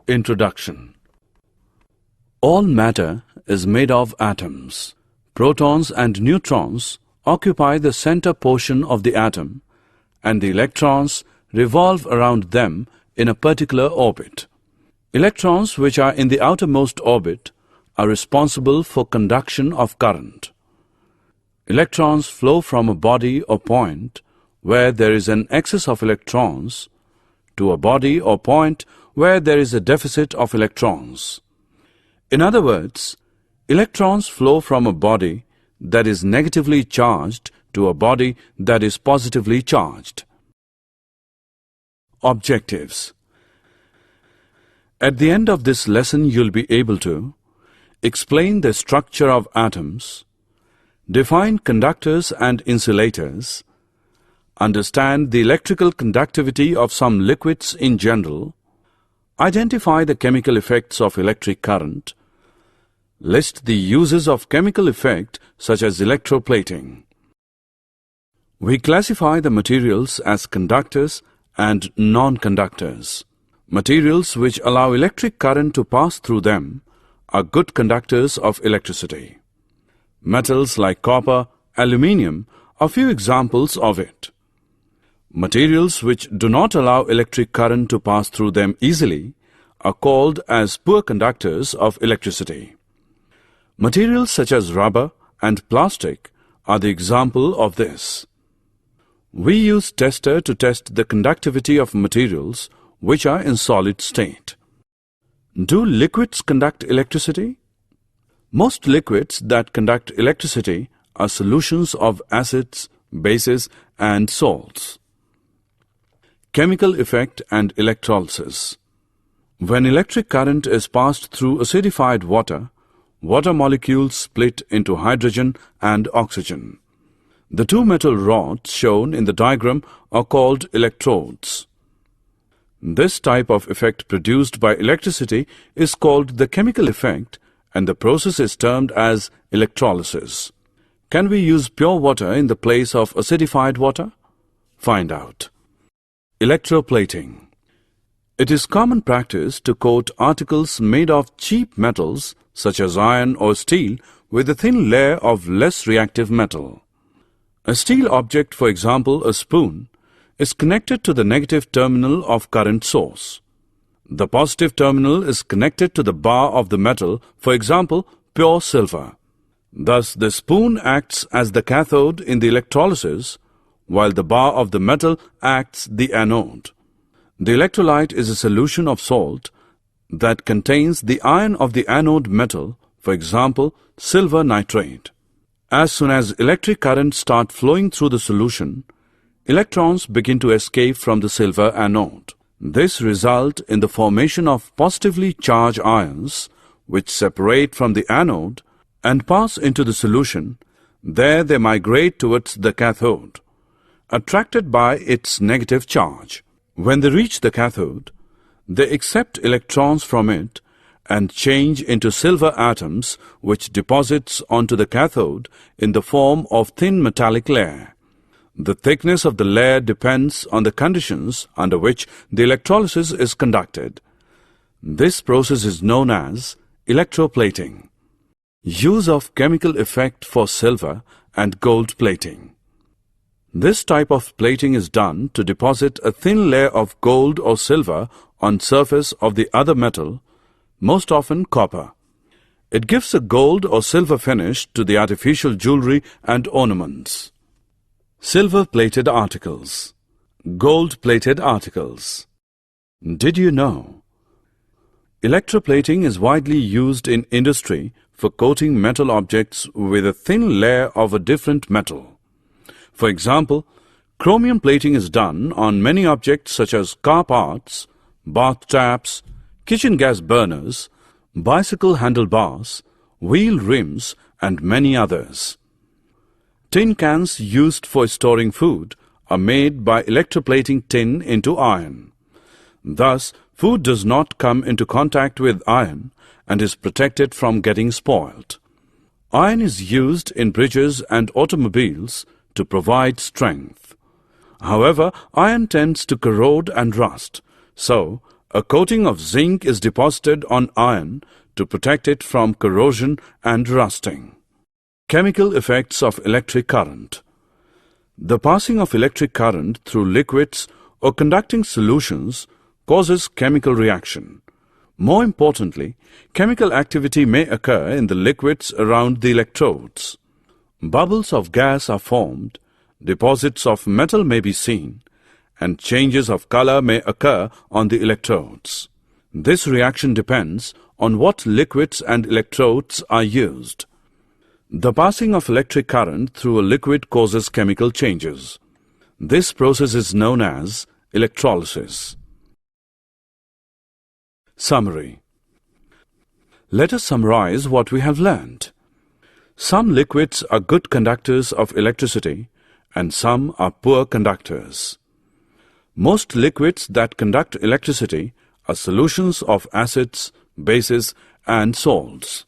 Introduction. All matter is made of atoms. Protons and neutrons occupy the center portion of the atom, and the electrons revolve around them in a particular orbit. Electrons, which are in the outermost orbit, are responsible for conduction of current. Electrons flow from a body or point where there is an excess of electrons to a body or point where there is a deficit of electrons. In other words, electrons flow from a body that is negatively charged to a body that is positively charged. Objectives. At the end of this lesson, you'll be able to explain the structure of atoms, define conductors and insulators, understand the electrical conductivity of some liquids in general, identify the chemical effects of electric current, list the uses of chemical effect such as electroplating. We classify the materials as conductors and non-conductors. Materials which allow electric current to pass through them are good conductors of electricity. Metals like copper, aluminium are few examples of it. Materials which do not allow electric current to pass through them easily are called as poor conductors of electricity. Materials such as rubber and plastic are the example of this. We use tester to test the conductivity of materials which are in solid state. Do liquids conduct electricity? Most liquids that conduct electricity are solutions of acids, bases, and salts. Chemical effect and electrolysis. When electric current is passed through acidified water, water molecules split into hydrogen and oxygen. The two metal rods shown in the diagram are called electrodes. This type of effect produced by electricity is called the chemical effect, and the process is termed as electrolysis. Can we use pure water in the place of acidified water? Find out. Electroplating. It is common practice to coat articles made of cheap metals such as iron or steel with a thin layer of less reactive metal. A steel object, for example a spoon, is connected to the negative terminal of current source. The positive terminal is connected to the bar of the metal, for example pure silver. Thus the spoon acts as the cathode in the electrolysis, while the bar of the metal acts the anode. The electrolyte is a solution of salt that contains the ion of the anode metal, for example silver nitrate. As soon as electric currents start flowing through the solution, electrons begin to escape from the silver anode. This results in the formation of positively charged ions which separate from the anode and pass into the solution. There they migrate towards the cathode, attracted by its negative charge. When they reach the cathode, they accept electrons from it and change into silver atoms which deposits onto the cathode in the form of thin metallic layer. The thickness of the layer depends on the conditions under which the electrolysis is conducted. This process is known as electroplating. Use of chemical effect for silver and gold plating. This type of plating is done to deposit a thin layer of gold or silver on surface of the other metal, most often copper. It gives a gold or silver finish to the artificial jewelry and ornaments. Silver-plated articles. Gold-plated articles. Did you know? Electroplating is widely used in industry for coating metal objects with a thin layer of a different metal. For example, chromium plating is done on many objects such as car parts, bath taps, kitchen gas burners, bicycle handlebars, wheel rims, and many others. Tin cans used for storing food are made by electroplating tin into iron. Thus, food does not come into contact with iron and is protected from getting spoiled. Iron is used in bridges and automobiles to provide strength. However, iron tends to corrode and rust, so A coating of zinc is deposited on iron to protect it from corrosion and rusting. Chemical effects of electric current. The passing of electric current through liquids or conducting solutions causes chemical reaction. More importantly, chemical activity may occur in the liquids around the electrodes. Bubbles of gas are formed, deposits of metal may be seen, and changes of color may occur on the electrodes. This reaction depends on what liquids and electrodes are used. The passing of electric current through a liquid causes chemical changes. This process is known as electrolysis. Summary. Let us summarize what we have learned. Some liquids are good conductors of electricity and some are poor conductors. Most liquids that conduct electricity are solutions of acids, bases, and salts.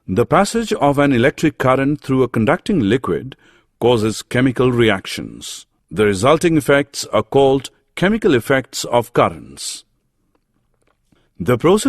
The passage of an electric current through a conducting liquid causes chemical reactions. The resulting effects are called chemical effects of currents. The process